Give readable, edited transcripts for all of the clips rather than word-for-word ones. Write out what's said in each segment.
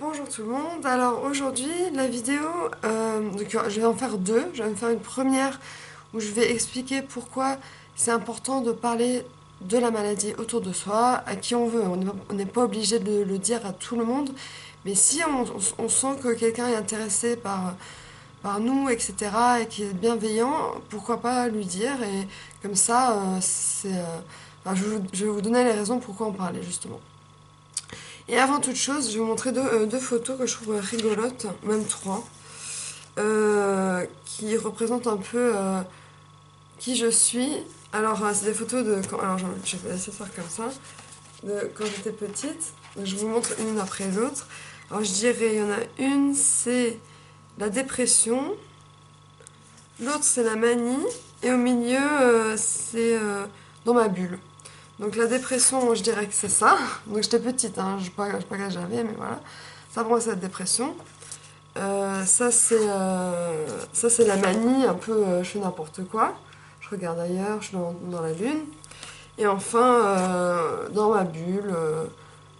Bonjour tout le monde, alors aujourd'hui la vidéo, je vais en faire deux. Je vais en faire une première où je vais expliquer pourquoi c'est important de parler de la maladie autour de soi, à qui on veut. On n'est pas obligé de le dire à tout le monde, mais si on sent que quelqu'un est intéressé par nous, etc., et qui est bienveillant, pourquoi pas lui dire, et comme ça, je vais vous donner les raisons pourquoi en parler justement. Et avant toute chose, je vais vous montrer deux photos que je trouve rigolotes, même trois, qui représentent un peu qui je suis. Alors, c'est des photos de quand. Alors, je vais essayer de faire comme ça. De quand j'étais petite. Donc, je vous montre une après l'autre. Alors, je dirais, il y en a une, c'est la dépression. L'autre, c'est la manie. Et au milieu, c'est dans ma bulle. Donc la dépression, je dirais que c'est ça. Donc j'étais petite, hein, je ne sais pas quel âge j'avais, mais voilà. Ça pour moi, c'est la dépression. Ça, c'est la manie, un peu, je fais n'importe quoi. Je regarde ailleurs, je suis dans la lune. Et enfin, dans ma bulle,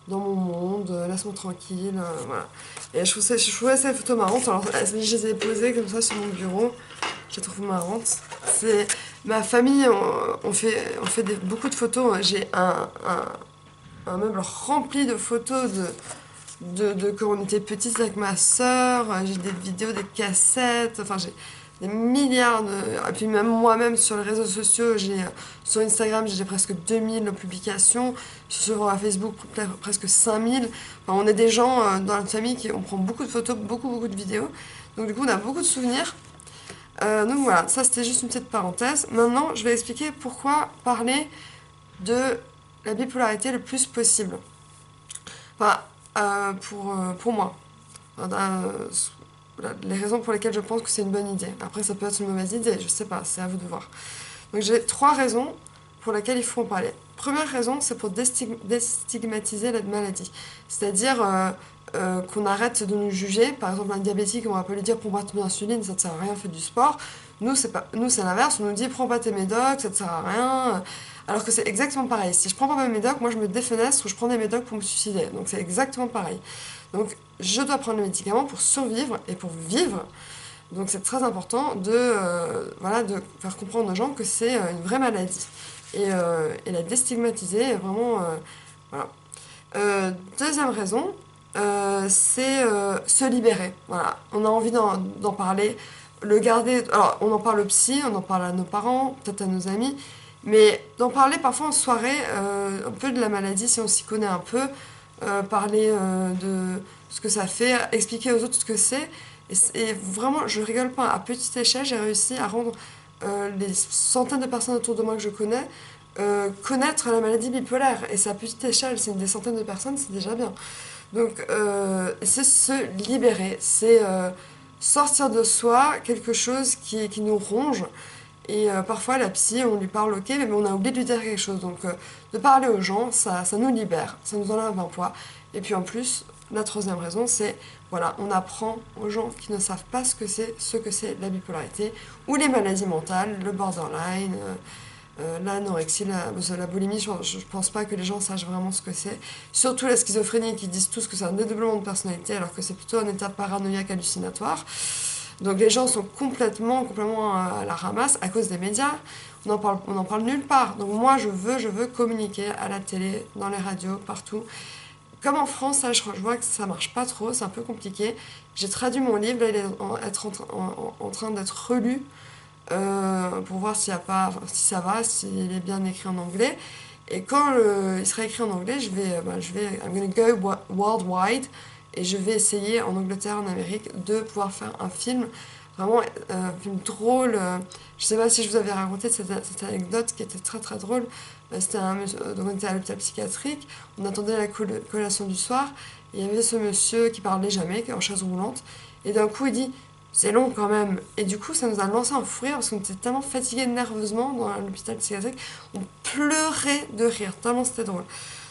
dans mon monde, laisse-moi tranquille, voilà. Et je trouvais ces photos marrantes. Alors, je les ai posées comme ça sur mon bureau. Je les trouve marrantes. C'est ma famille, on fait beaucoup de photos. J'ai un meuble rempli de photos de quand on était petite avec ma sœur. J'ai des vidéos, des cassettes. Enfin, j'ai des milliards de. Et puis même moi-même sur les réseaux sociaux, sur Instagram, j'ai presque 2000 publications. Sur Facebook, presque 5000. Enfin, on est des gens dans notre famille on prend beaucoup de photos, beaucoup de vidéos. Donc du coup, on a beaucoup de souvenirs. Donc voilà, ça c'était juste une petite parenthèse. Maintenant, je vais expliquer pourquoi parler de la bipolarité le plus possible. Enfin, pour moi. Les raisons pour lesquelles je pense que c'est une bonne idée. Après, ça peut être une mauvaise idée, je sais pas, c'est à vous de voir. Donc j'ai trois raisons pour lesquelles il faut en parler. Première raison, c'est pour déstigmatiser la maladie. C'est-à-dire qu'on arrête de nous juger. Par exemple, un diabétique, on va pas lui dire prends pas ton insuline, ça te sert à rien, fais du sport. Nous, c'est l'inverse, on nous dit prends pas tes médocs, ça te sert à rien. Alors que c'est exactement pareil. Si je prends pas mes médocs, moi je me défenestre ou je prends des médocs pour me suicider. Donc c'est exactement pareil. Donc je dois prendre le médicament pour survivre et pour vivre. Donc c'est très important de faire comprendre aux gens que c'est une vraie maladie. Et la déstigmatiser, vraiment. Voilà. Deuxième raison, c'est se libérer. Voilà. On a envie d'en parler, le garder. Alors, on en parle au psy, on en parle à nos parents, peut-être à nos amis, mais d'en parler parfois en soirée, un peu de la maladie si on s'y connaît un peu, parler de ce que ça fait, expliquer aux autres ce que c'est. Et vraiment, je rigole pas, à petite échelle, j'ai réussi à rendre les centaines de personnes autour de moi que je connais connaître la maladie bipolaire. Et c'est à petite échelle, c'est des centaines de personnes, c'est déjà bien. Donc, c'est se libérer, c'est sortir de soi quelque chose qui nous ronge. Et parfois, la psy, on lui parle, ok, mais on a oublié de lui dire quelque chose. Donc, de parler aux gens, ça nous libère, ça nous enlève un poids. Et puis en plus, la troisième raison, c'est, voilà, on apprend aux gens qui ne savent pas ce que c'est la bipolarité, ou les maladies mentales, le borderline, l'anorexie, la boulimie, je pense pas que les gens sachent vraiment ce que c'est. Surtout la schizophrénie, qui disent tous que c'est un dédoublement de personnalité, alors que c'est plutôt un état paranoïaque hallucinatoire. Donc les gens sont complètement à la ramasse à cause des médias. On en parle nulle part. Donc moi, je veux communiquer à la télé, dans les radios, partout. Comme en France, là, je vois que ça marche pas trop, c'est un peu compliqué. J'ai traduit mon livre, là, il est en train d'être relu pour voir s'il y a pas, si ça va, s'il est bien écrit en anglais. Et quand il sera écrit en anglais, I'm gonna go worldwide et je vais essayer en Angleterre, en Amérique, de pouvoir faire un film, vraiment un film drôle. Je sais pas si je vous avais raconté cette anecdote qui était très très drôle. Donc on était à l'hôpital psychiatrique, on attendait la collation du soir, et il y avait ce monsieur qui parlait jamais, qui est en chaise roulante, et d'un coup il dit c'est long quand même. Et du coup, ça nous a lancé un fou rire parce qu'on était tellement fatigués nerveusement dans l'hôpital psychiatrique. On pleurait de rire, tellement c'était drôle.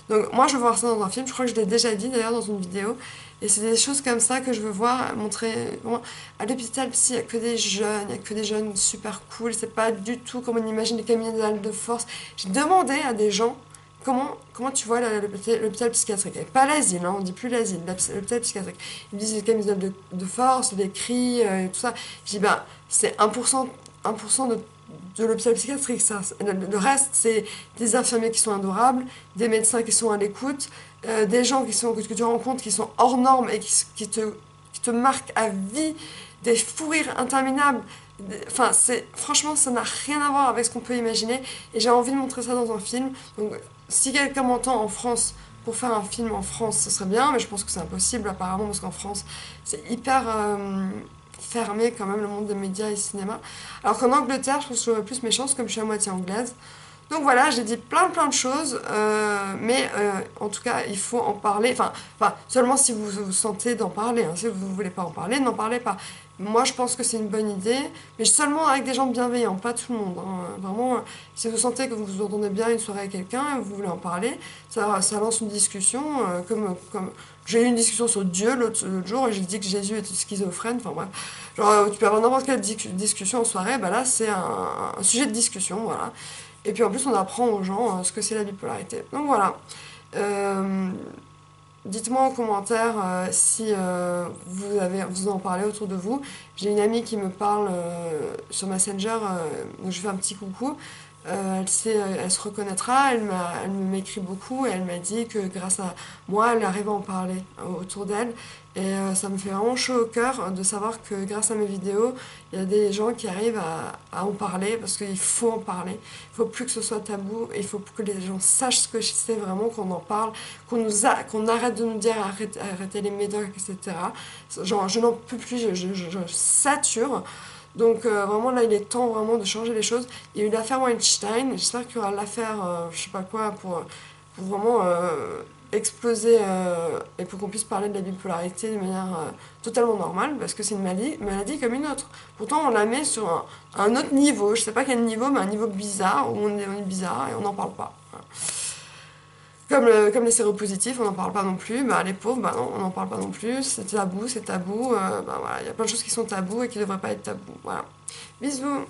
Donc, moi, je veux voir ça dans un film. Je crois que je l'ai déjà dit d'ailleurs dans une vidéo. Et c'est des choses comme ça que je veux voir montrer. Bon, à l'hôpital psy, il n'y a que des jeunes, il n'y a que des jeunes super cool. C'est pas du tout comme on imagine les camionnettes de force. J'ai demandé à des gens comment tu vois l'hôpital psychiatrique? Et pas l'asile, hein, on dit plus l'asile, l'hôpital psychiatrique. Ils me disent les camisoles de force, des cris, et tout ça. Je dis, bah, c'est 1% de l'hôpital psychiatrique, ça. Le reste, c'est des infirmiers qui sont adorables, des médecins qui sont à l'écoute, des gens que tu rencontres qui sont hors normes et qui te marquent à vie, des fous rires interminables. Enfin, franchement, ça n'a rien à voir avec ce qu'on peut imaginer. Et j'ai envie de montrer ça dans un film. Donc, si quelqu'un m'entend en France pour faire un film en France, ce serait bien, mais je pense que c'est impossible apparemment, parce qu'en France, c'est hyper fermé quand même le monde des médias et cinéma. Alors qu'en Angleterre, je pense que j'aurais plus mes chances, comme je suis à moitié anglaise. Donc voilà, j'ai dit plein de choses, mais en tout cas, il faut en parler. Enfin, seulement si vous vous sentez d'en parler. Hein. Si vous ne voulez pas en parler, n'en parlez pas. Moi, je pense que c'est une bonne idée, mais seulement avec des gens bienveillants, pas tout le monde. Hein. Vraiment, si vous sentez que vous vous entendez bien une soirée avec quelqu'un et vous voulez en parler, ça lance une discussion. Comme j'ai eu une discussion sur Dieu l'autre jour et j'ai dit que Jésus était schizophrène. Enfin bref, genre, tu peux avoir n'importe quelle discussion en soirée, bah là, c'est un sujet de discussion, voilà. Et puis en plus, on apprend aux gens ce que c'est la bipolarité. Donc voilà. Euh, Dites-moi en commentaire si vous en parlez autour de vous. J'ai une amie qui me parle sur Messenger, donc je fais un petit coucou. Elle se reconnaîtra, elle m'écrit beaucoup et elle m'a dit que grâce à moi, elle arrive à en parler autour d'elle. Et ça me fait vraiment chaud au cœur de savoir que grâce à mes vidéos, il y a des gens qui arrivent à en parler parce qu'il faut en parler. Il faut plus que ce soit tabou et il faut que les gens sachent ce que c'est vraiment, qu'on en parle, qu'on arrête de nous dire arrêtez les médocs, etc. Genre, je n'en peux plus, je sature. Donc vraiment là il est temps vraiment de changer les choses. Il y a eu l'affaire Weinstein, j'espère qu'il y aura l'affaire je sais pas quoi pour vraiment exploser et pour qu'on puisse parler de la bipolarité de manière totalement normale parce que c'est une maladie comme une autre. Pourtant on la met sur un autre niveau, je sais pas quel niveau mais un niveau bizarre où on est bizarre et on n'en parle pas. Voilà. Comme les séropositifs, on n'en parle pas non plus. Bah, les pauvres, bah non, on n'en parle pas non plus. C'est tabou, c'est tabou. Bah, voilà, il y a plein de choses qui sont tabous et qui ne devraient pas être tabous. Voilà. Bisous.